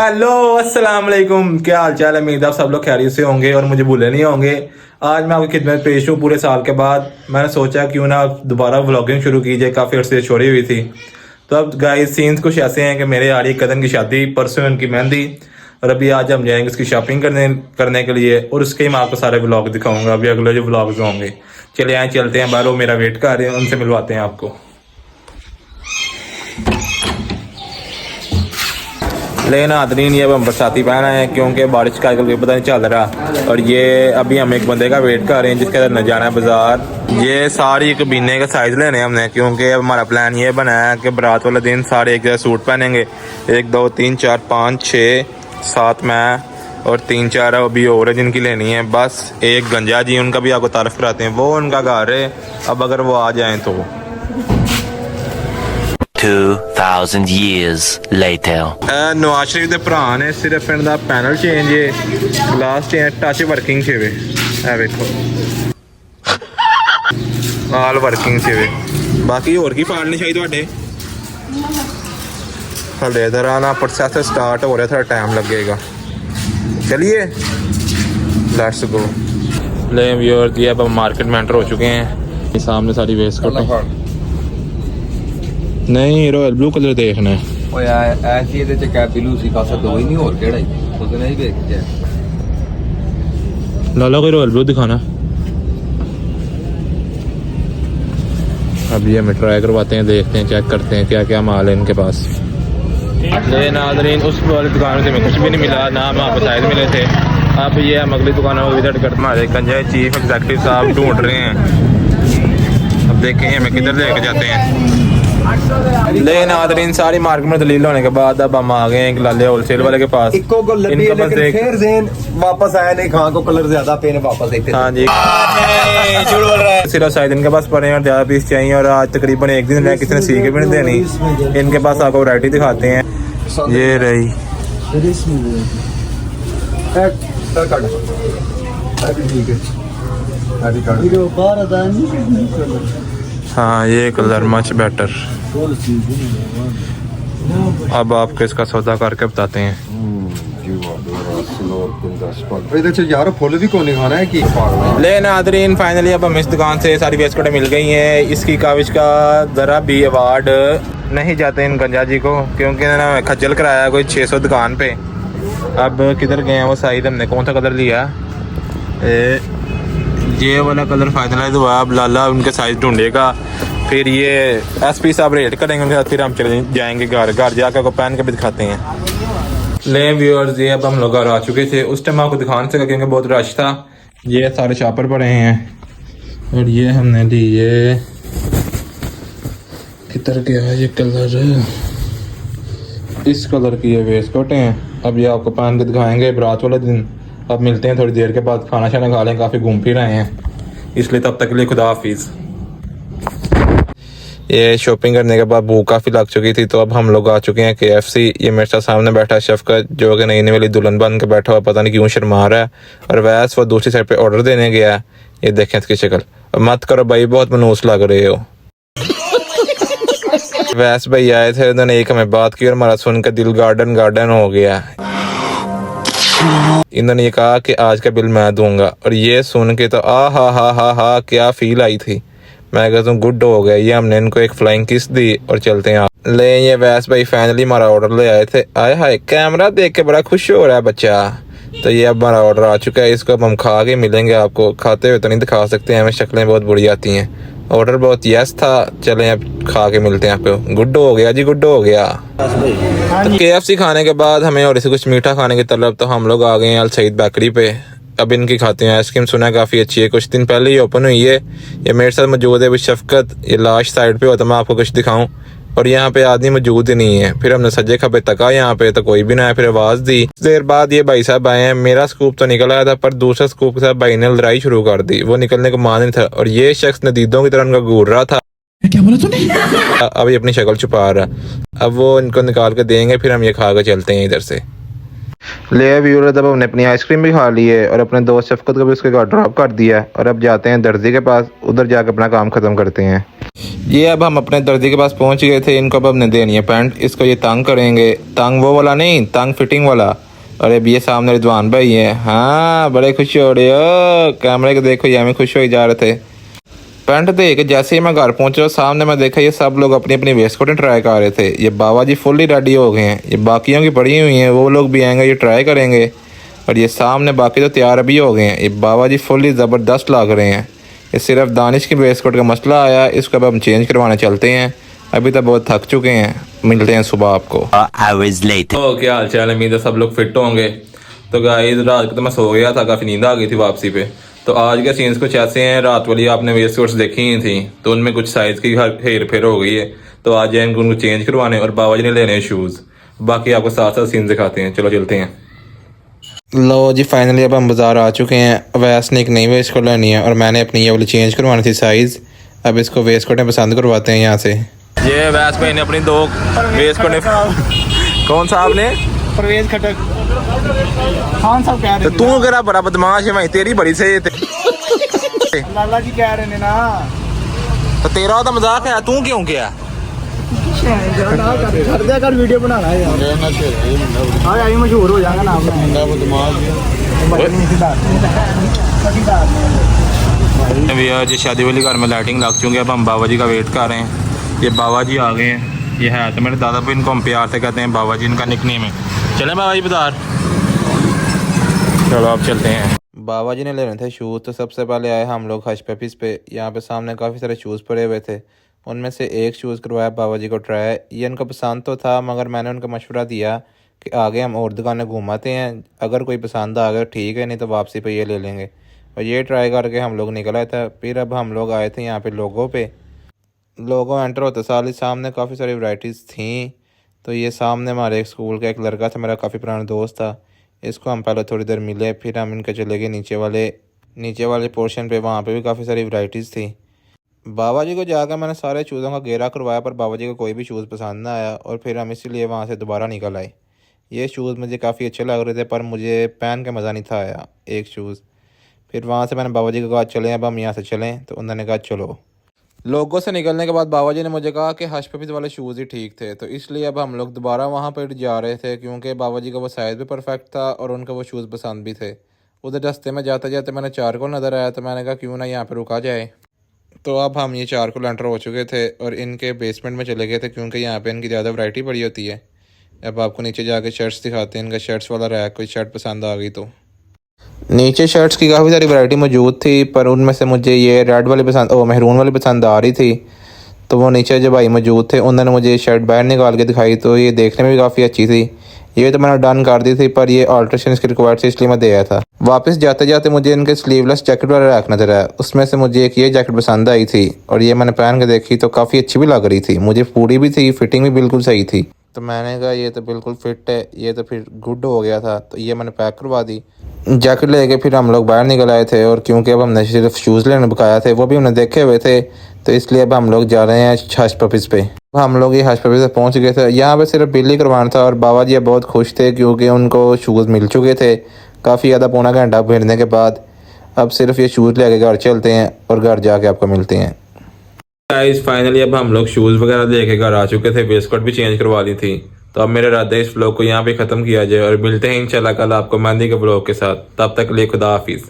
Hello अस्सलाम वालेकुम, क्या हाल चाल है। उम्मीद आप सब लोग खैरियत से होंगे और मुझे भूले नहीं होंगे। आज मैं आपकी खिदमत पेश हूँ पूरे साल के बाद। मैंने सोचा क्यों ना दोबारा व्लॉगिंग शुरू की जाए, काफ़ी अर्से से छोड़ी हुई थी। तो अब गाइस सीन्स कुछ ऐसे हैं कि मेरे यारी कदम की शादी, परसों उनकी मेहंदी, और अभी आज हम जाएंगे उसकी शॉपिंग करने के लिए, और उसके ही मैं आपको सारे व्लॉग दिखाऊंगा अभी अगले जो व्लॉग्स होंगे। चले आए चलते हैं बाहर, वो मेरा वेट कर रहे हैं, उनसे मिलवाते हैं आपको। लेकिन आदरीन ये अब हम बरसाती पहना है क्योंकि बारिश का आजकल कोई पता नहीं चल रहा। और ये अभी हम एक बंदे का वेट कर रहे हैं जिसके अंदर न जाना है बाजार। ये सारी कबीने का साइज लेने हैं हमने, क्योंकि अब हमारा प्लान ये बना है कि बारात वाले दिन सारे एक जगह सूट पहनेंगे। 1 2 3 4 5 6 7 मैं और 3 4 अभी और है जिनकी लेनी है। बस एक गंजा जी, उनका भी आपको तारीफ कराते हैं, वो उनका घर है। अब अगर वो आ जाएँ तो 2000 years later नवाज शरीफ के भरा ने सिर्फ इनका पैनल चेंज है, ग्लास चेंज, टच वर्किंग से वे वेखो आल वर्किंग से वे। बाकी होर की पालनी चाहिए थोड़े हले इधर आना प्रोसेस स्टार्ट हो रहा, थोड़ा टाइम लगेगा। चलिए लेट्स गो। ले व्यूअर्स ये अब हम मार्केट में एंटर हो चुके हैं। सामने सारी वेस्ट करते नहीं, रॉयल ब्लू कलर देखना है। ਓਏ ਐਸੀ ਇਹਦੇ ਚ ਕੈਪ ਬਲੂ ਸੀ ਖਾਸਾ ਦੋ ਹੀ ਨਹੀਂ ਹੋਰ ਕਿਹੜਾ ਹੀ ਉਹਦੇ ਨਹੀਂ ਵੇਖ ਕੇ लाला कोई रॉयल ब्लू दिखाना। अभी हमें ट्राई करवाते हैं, देखते हैं, चेक करते हैं क्या क्या माल है इनके पास। नादरीन उस वाली दुकान से हमें कुछ भी नहीं मिला, ना हम आपको शायद मिले थे। अब ये हम अगली दुकानों में विजिट करते, हमारे गंजाई चीफ एग्जीक्यूटिव साहब ढूंढ रहे हैं। अब देखें हमें किधर लेके जाते हैं। लेकिन नादरीन सारी मार्केट में दलील होने के बाद अब हम आ गए हैं लाले होलसेल वाले के पास। इको को लंबी है लेकिन फिर ज़ेन वापस आया नहीं, खां को कलर ज्यादा पेन वापस आते। हाँ जी झूठ बोल रहा है। सिर्फ शायद इनके पास पड़े और ज्यादा पीस चाहिए, और आज तकरीबन एक दिन रहे, किसी ने सी के भी नहीं देनी। इनके पास आपको वैरायटी दिखाते हैं। ये रही हाँ, ये कलर मच बेटर। अब आपको इसका सौदा करके बताते हैं। यार फुल भी कौन खाना है कि ले नादरीन फाइनली अब हम इस दुकान से सारी वेस्टकोटें मिल गई हैं। इसकी काविश का ज़रा भी अवार्ड नहीं जाते इन गंजा जी को, क्योंकि इन्होंने खज्जल कराया कोई 600 दुकान पे। अब किधर गए हैं वो साइड, हमने कौन सा कलर लिया, ये वाला कलर फाइनलाइज हुआ। अब लाला उनके साइज ढूंढेगा, फिर ये एसपी साहब रेट करेंगे उनके साथ, फिर हम चले जाएंगे घर जाकर को पहन के भी दिखाते हैं। ले व्यूअर्स ये अब हम लोग घर आ चुके थे। उस टाइम आपको दिखा नहीं सका क्योंकि बहुत रश था। ये सारे शॉपर पड़े हैं और ये हमने लिए किधर गया ये कलर, इस कलर की ये वेस्ट कोटें हैं। अब ये आपको पहन के दिखाएंगे बारात वाले दिन। अब मिलते हैं थोड़ी देर के बाद, खाना शाना खा लें, काफ़ी घूम फिर रहे हैं, इसलिए तब तक के लिए खुदा हाफिज़। ये शॉपिंग करने के बाद भूख काफ़ी लग चुकी थी, तो अब हम लोग आ चुके हैं KFC। ये मेरे साथ सामने बैठा है शफकत, जो कि नई नई वाली दुल्हन बन के बैठा हुआ, पता नहीं क्यों शर्मा रहा है। और वैस वो दूसरी साइड पे ऑर्डर देने गया है। ये देखें इसकी शक्ल, मत करो भाई, बहुत मनूस लग रहे हो। वैस भाई आए थे, उन्होंने एक हमें बात की और हमारा सुन कर दिल गार्डन हो गया। इन्होंने ये कहा कि आज का बिल मैं दूंगा, और ये सुन के तो हा क्या फील आई थी। मैं कहता हूँ गुड हो गया। ये हमने इनको एक फ्लाइंग किस दी और चलते हैं। ले ये वैस भाई फाइनली हमारा ऑर्डर ले आए थे। आए हाय, कैमरा देख के बड़ा खुश हो रहा है बच्चा। तो ये अब हमारा ऑर्डर आ चुका है, इसको अब हम खा के मिलेंगे आपको। खाते हुए तो नहीं दिखा सकते, हमें शक्लें बहुत बुरी आती हैं। ऑर्डर बहुत यस था, चलें अब खा के मिलते हैं आपको। गुड हो गया जी, गुड हो गया। तो KFC खाने के बाद हमें और इसे कुछ मीठा खाने की तलब, तो हम लोग आ गए हैं अल सईद बेकरी पे। अब इनकी खाते हैं आइसक्रीम, सुना है काफ़ी अच्छी है, कुछ दिन पहले ही ओपन हुई है। ये मेरे साथ मौजूद है भी शफकत, ये लास्ट साइड पे होता, मैं आपको कुछ दिखाऊं, और यहाँ पे आदमी मौजूद ही नहीं है। फिर हमने सज्जे खबे तका यहाँ पे, तो कोई भी ना है। फिर आवाज़ दी, देर बाद ये भाई साहब आए हैं। मेरा स्कूप तो निकल आया था, पर दूसरा स्कूप के साथ भाई ने लड़ाई शुरू कर दी। वो निकलने को मान नहीं था, और ये शख्स नदीदों की तरह उनका घूर रहा था। क्या बोला तूने? अब ये अपनी शक्ल छुपा रहा। अब वो इनको निकाल के देंगे, फिर हम ये खा के चलते हैं इधर से। ले व्यूअर, तब हमने अपनी आइसक्रीम भी खा ली है और अपने दोस्त शफकत को भी उसके घर ड्रॉप कर दिया है और अब जाते हैं दर्जी के पास, उधर जाकर अपना काम ख़त्म करते हैं। ये अब हम अपने दर्जी के पास पहुंच गए थे। इनको अब हमने देनी है पैंट, इसको ये तंग करेंगे, तंग वो वाला नहीं, तंग फिटिंग वाला। और अब ये सामने रिजवान भाई है, हाँ बड़े खुश हो रहे हो, कैमरे को देखो, ये हमें खुश हो जा रहे थे। पैंट देख के जैसे ही मैं घर पहुंचा, सामने मैं देखा ये सब लोग अपनी अपनी वेस्ट कोटें ट्राई कर रहे थे। ये बाबा जी फुल्ली रेडी हो गए हैं, ये बाकियों की पड़ी हुई हैं, वो लोग भी आएंगे, ये ट्राई करेंगे। और ये सामने बाकी तो तैयार भी हो गए हैं। ये बाबा जी फुल्ली ज़बरदस्त लग रहे हैं। ये सिर्फ दानिश की वेस्ट कोट का मसला आया, इसको अब हम चेंज करवाने चलते हैं। अभी तो बहुत थक चुके हैं, मिलते हैं सुबह आपको। Hours later. तो क्या हाल चाल है, उम्मीद है सब लोग फिट होंगे। तो गाइस रात को तो मैं सो गया था, काफ़ी नींद आ गई थी वापसी पे। तो आज के सीन्स कुछ ऐसे हैं, रात वाली आपने वेस्ट कोट्स देखी ही थी, तो उनमें कुछ साइज़ की हेर फेर हो गई है। तो आज जाएंगे उनको चेंज करवाने और बाबा जी ने लेने हैं शूज़। बाकी आपको साथ साथ सीन दिखाते हैं, चलो चलते हैं। लो जी, फाइनली अब हम बाज़ार आ चुके हैं। वैस ने एक नई वेस्ट कोट लेनी है और मैंने अपनी ये वाली चेंज करवानी थी साइज़। अब इसको वेस्ट कोटें पसंद करवाते हैं यहाँ से। ये वैस भाई ने अपनी 2 वेस्ट कोटें कौन सा आपने परवेज खटक खान साहब कह रहे तो तू अगर बड़ा बदमाश है भाई, तेरी बड़ी सही है। लाला जी कह रहे ने ना, तो तेरा तो मजाक है, तू क्यों किया? कर दिया कर, वीडियो बनाना है यार। हाँ यार मशहूर हो जाएगा नाम। भैया जी शादी वाली घर में लाइटिंग लग चुकी है। अब हम बाबा जी का वेट कर रहे हैं। ये बाबा जी आ गए हैं। ये है तो मेरे दादा भी, इनको हम प्यार से कहते हैं बाबा जी, इनका निकनेम है। चलें बाबा जी बाजार, चलो अब चलते हैं। बाबा जी ने लेने थे शूज़, तो सबसे पहले आए हम लोग हश पेपिस पे। यहाँ पे सामने काफ़ी सारे शूज़ पड़े हुए थे, उनमें से एक शूज़ करवाया बाबा जी को ट्राई। ये इनको पसंद तो था, मगर मैंने उनको मशवरा दिया कि आगे हम और दुकानें घूमाते हैं, अगर कोई पसंद आ गया ठीक है, नहीं तो वापसी पे ये ले लेंगे। और ये ट्राई करके हम लोग निकल आए थे। फिर अब हम लोग आए थे यहाँ पे लोगों पे। लोगों एंटर होते साल ही सामने काफ़ी सारी वैराइटीज़ थी। तो ये सामने हमारे एक स्कूल का एक लड़का था, मेरा काफ़ी पुराना दोस्त था, इसको हम पहले थोड़ी देर मिले, फिर हम इनके चले गए नीचे वाले पोर्शन पे। वहाँ पे भी काफ़ी सारी वैराइटीज़ थी। बाबा जी को जाकर मैंने सारे शूज़ों का घेरा करवाया, पर बाबा जी को कोई भी शूज़ पसंद ना आया और फिर हम इसीलिए वहाँ से दोबारा निकल आए। ये शूज़ मुझे काफ़ी अच्छे लग रहे थे, पर मुझे पहन के मज़ा नहीं था आया एक शूज़। फिर वहाँ से मैंने बाबा जी को कहा चलें अब हम यहाँ से चलें, तो उन्होंने कहा चलो। लोगों से निकलने के बाद बाबा जी ने मुझे कहा कि हश पेपिस वाले शूज़ ही ठीक थे, तो इसलिए अब हम लोग दोबारा वहाँ पर जा रहे थे, क्योंकि बाबा जी का वो साइज़ भी परफेक्ट था और उनको वो शूज़ पसंद भी थे। उधर रास्ते में जाते जाते मैंने चारकोल नज़र आया, तो मैंने कहा क्यों ना यहाँ पर रुका जाए। तो अब हम ये चारकोल एंटर हो चुके थे और इनके बेसमेंट में चले गए थे, क्योंकि यहाँ पे इनकी ज़्यादा वैरायटी पड़ी होती है। अब आपको नीचे जाके शर्ट्स दिखाते हैं, इनका शर्ट्स वाला रैक, कोई शर्ट पसंद आ गई तो। नीचे शर्ट्स की काफ़ी सारी वैरायटी मौजूद थी, पर उनमें से मुझे ये रेड वाली पसंद, महरून वाली पसंद आ रही थी। तो वो नीचे जो भाई मौजूद थे उन्होंने मुझे ये शर्ट बाहर निकाल के दिखाई, तो ये देखने में भी काफ़ी अच्छी थी। ये तो मैंने डन कर दी थी, पर ये ऑल्ट्रेशन इसकी रिक्वायर्ड थी, इसलिए मैं दे आया था। वापस जाते जाते मुझे इनके स्लीवलेस जैकेट वाला रैक नजर आया, उसमें से मुझे एक ये जैकेट पसंद आई थी और ये मैंने पहन के देखी तो काफ़ी अच्छी भी लग रही थी, मुझे पूरी भी थी, फिटिंग भी बिल्कुल सही थी। तो मैंने कहा ये तो बिल्कुल फिट है, ये तो फिर गुड हो गया था, तो ये मैंने पैक करवा दी। जैकेट लेके फिर हम लोग बाहर निकल आए थे, और क्योंकि अब हमने सिर्फ शूज़ लेने बकाया थे, वो भी हमने देखे हुए थे, तो इसलिए अब हम लोग जा रहे हैं हश पेपिस पे। हम लोग ये हश पेपिस पे पहुंच गए थे। यहाँ पे सिर्फ बिल ही करवाना था और बाबा जी बहुत खुश थे, क्योंकि उनको शूज़ मिल चुके थे काफ़ी ज़्यादा, पौना घंटा फिरने के बाद। अब सिर्फ ये शूज़ लेके घर चलते हैं और घर जाके आपको मिलते हैं। गाइस फाइनली अब हम लोग शूज़ वगैरह लेके घर आ चुके थे, वेस्ट कोट भी चेंज करवा दी थी। तो अब मेरा इरादा है इस व्लॉग को यहाँ पे ख़त्म किया जाए और मिलते हैं इंशाल्लाह कल आपको मेहंदी के व्लॉग के साथ। तब तक के लिए खुदा हाफिज़।